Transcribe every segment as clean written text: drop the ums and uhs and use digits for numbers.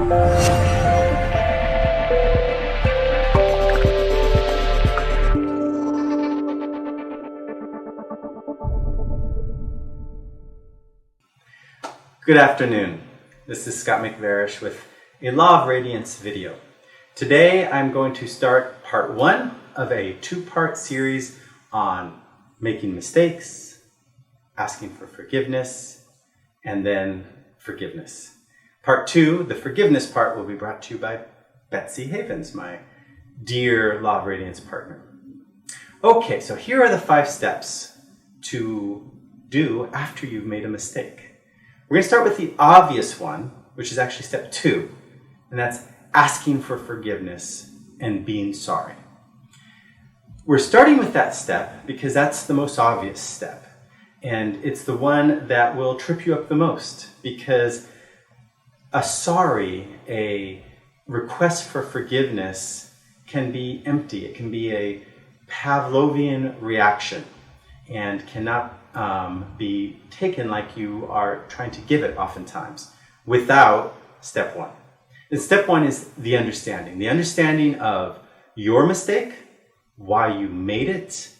Good afternoon. This is Scott McVarish with a Law of Radiance video. Today I'm going to start part one of a two-part series on making mistakes, asking for forgiveness, and then forgiveness. Part two, the forgiveness part, will be brought to you by Betsy Havens, my dear Law of Radiance partner. Okay, so here are the 5 steps to do after you've made a mistake. We're going to start with the obvious one, which is actually step 2, and that's asking for forgiveness and being sorry. We're starting with that step because that's the most obvious step, and it's the one that will trip you up the most, because a request for forgiveness can be empty. It can be a Pavlovian reaction and cannot be taken like you are trying to give it oftentimes without step 1. And step 1 is the understanding of your mistake, why you made it,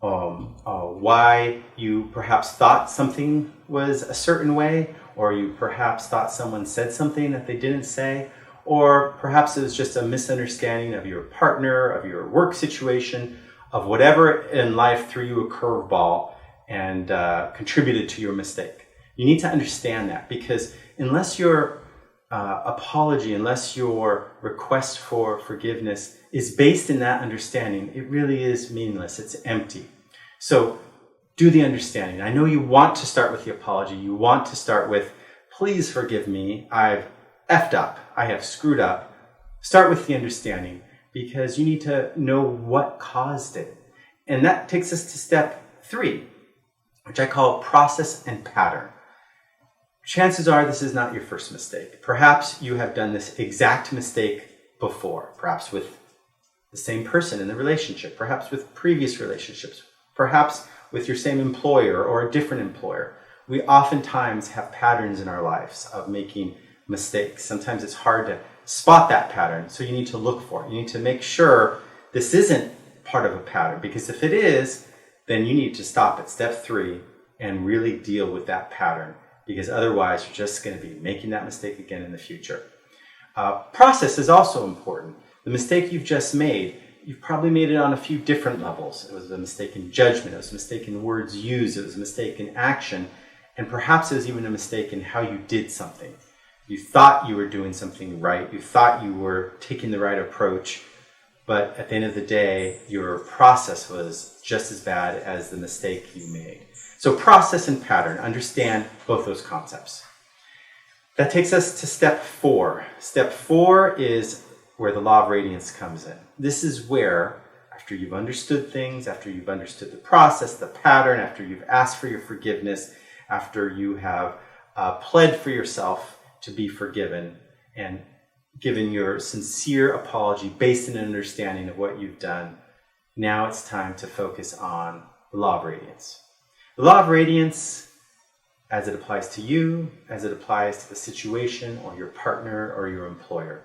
why you perhaps thought something was a certain way, or you perhaps thought someone said something that they didn't say, or perhaps it was just a misunderstanding of your partner, of your work situation, of whatever in life threw you a curveball and contributed to your mistake. You need to understand that, because unless your apology, unless your request for forgiveness is based in that understanding, it really is meaningless. It's empty. So do the understanding. I know you want to start with the apology. You want to start with, please forgive me. I've effed up. I have screwed up. Start with the understanding, because you need to know what caused it. And that takes us to step 3, which I call process and pattern. Chances are this is not your first mistake. Perhaps you have done this exact mistake before, perhaps with the same person in the relationship, perhaps with previous relationships, perhaps with your same employer or a different employer. We oftentimes have patterns in our lives of making mistakes. Sometimes it's hard to spot that pattern, so you need to look for it. You need to make sure this isn't part of a pattern, because if it is, then you need to stop at step 3 and really deal with that pattern, because otherwise you're just going to be making that mistake again in the future. Process is also important. The mistake you've just made, you've probably made it on a few different levels. It was a mistake in judgment, it was a mistake in words used, it was a mistake in action, and perhaps it was even a mistake in how you did something. You thought you were doing something right, you thought you were taking the right approach, but at the end of the day, your process was just as bad as the mistake you made. So process and pattern, understand both those concepts. That takes us to step 4. Step 4 is where the Law of Radiance comes in. This is where, after you've understood things, after you've understood the process, the pattern, after you've asked for your forgiveness, after you have pled for yourself to be forgiven and given your sincere apology based on an understanding of what you've done, now it's time to focus on the Law of Radiance. The Law of Radiance, as it applies to you, as it applies to the situation or your partner or your employer.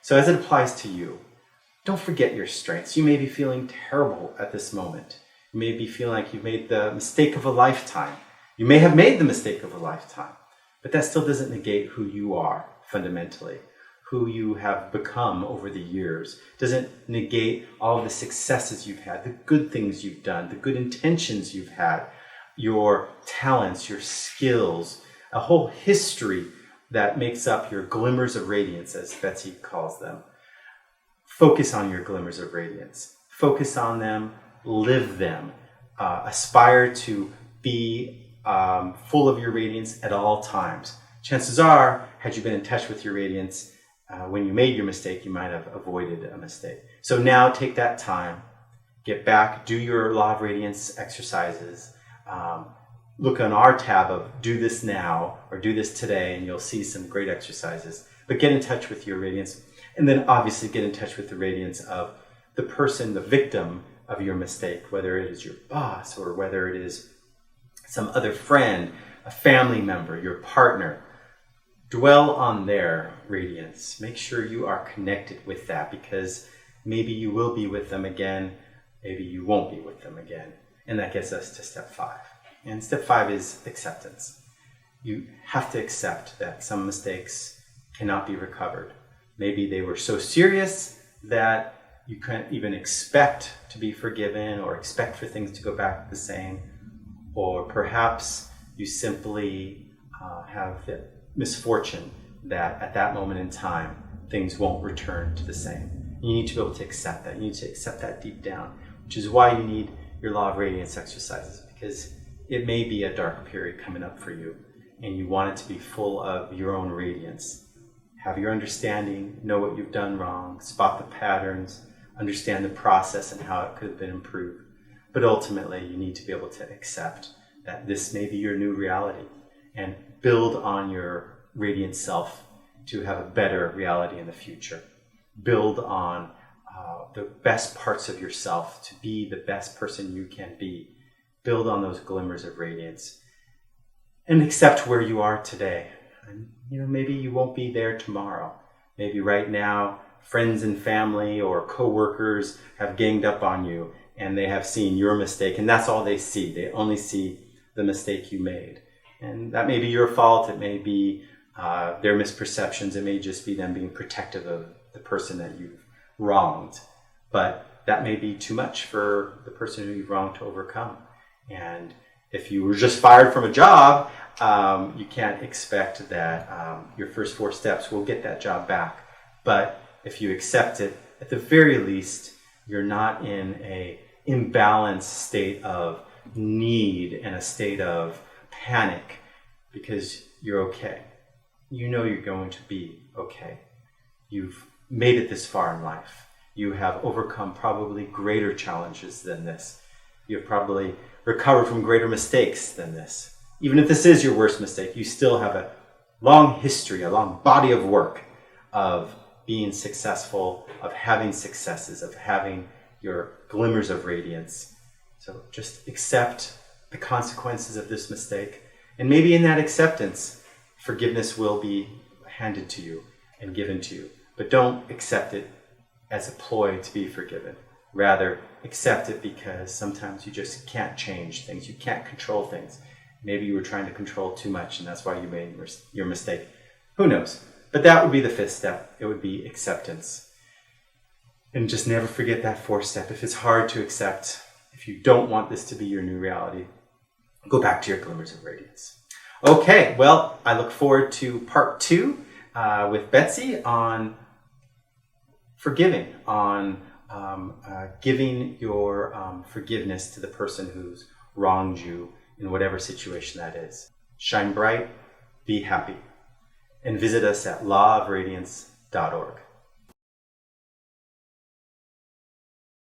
So as it applies to you, don't forget your strengths. You may be feeling terrible at this moment. You may be feeling like you've made the mistake of a lifetime. You may have made the mistake of a lifetime, but that still doesn't negate who you are fundamentally, who you have become over the years. Doesn't negate all of the successes you've had, the good things you've done, the good intentions you've had, your talents, your skills, a whole history that makes up your glimmers of radiance, as Betsy calls them. Focus on your glimmers of radiance. Focus on them, live them. Aspire to be full of your radiance at all times. Chances are, had you been in touch with your radiance, when you made your mistake, you might have avoided a mistake. So now take that time, get back, do your Law of Radiance exercises. Look on our tab of do this now or do this today, and you'll see some great exercises. But get in touch with your radiance, and then obviously get in touch with the radiance of the person, the victim of your mistake, whether it is your boss or whether it is some other friend, a family member, your partner. dwell on their radiance. Make sure you are connected with that, because maybe you will be with them again, maybe you won't be with them again. And that gets us to step 5. And step 5 is acceptance. You have to accept that some mistakes cannot be recovered. Maybe they were so serious that you can't even expect to be forgiven or expect for things to go back the same. Or perhaps you simply have the misfortune that at that moment in time, things won't return to the same. You need to be able to accept that. You need to accept that deep down, which is why you need your Law of Radiance exercises, because it may be a dark period coming up for you, and you want it to be full of your own radiance. Have your understanding, know what you've done wrong, spot the patterns, understand the process and how it could have been improved. But ultimately, you need to be able to accept that this may be your new reality and build on your radiant self to have a better reality in the future. Build on the best parts of yourself to be the best person you can be. Build on those glimmers of radiance and accept where you are today. And, maybe you won't be there tomorrow. Maybe right now, friends and family or co-workers have ganged up on you and they have seen your mistake, and that's all they see. They only see the mistake you made. And that may be your fault. It may be their misperceptions. It may just be them being protective of the person that you've wronged. But that may be too much for the person who you've wronged to overcome. And if you were just fired from a job, you can't expect that your first 4 steps will get that job back. But if you accept it, at the very least, you're not in a imbalanced state of need and a state of panic, because you're okay. You're going to be okay. You've made it this far in life. You have overcome probably greater challenges than this. You've probably recovered from greater mistakes than this. Even if this is your worst mistake, you still have a long history, a long body of work of being successful, of having successes, of having your glimmers of radiance. So just accept the consequences of this mistake. And maybe in that acceptance, forgiveness will be handed to you and given to you. But don't accept it as a ploy to be forgiven. Rather, accept it because sometimes you just can't change things. You can't control things. Maybe you were trying to control too much and that's why you made your mistake. Who knows? But that would be the 5th step. It would be acceptance. And just never forget that 4th step. If it's hard to accept, if you don't want this to be your new reality, go back to your glimmers of radiance. Okay, well, I look forward to part 2 with Betsy on forgiving, on giving your forgiveness to the person who's wronged you in whatever situation that is. Shine bright, be happy, and visit us at lawofradiance.org.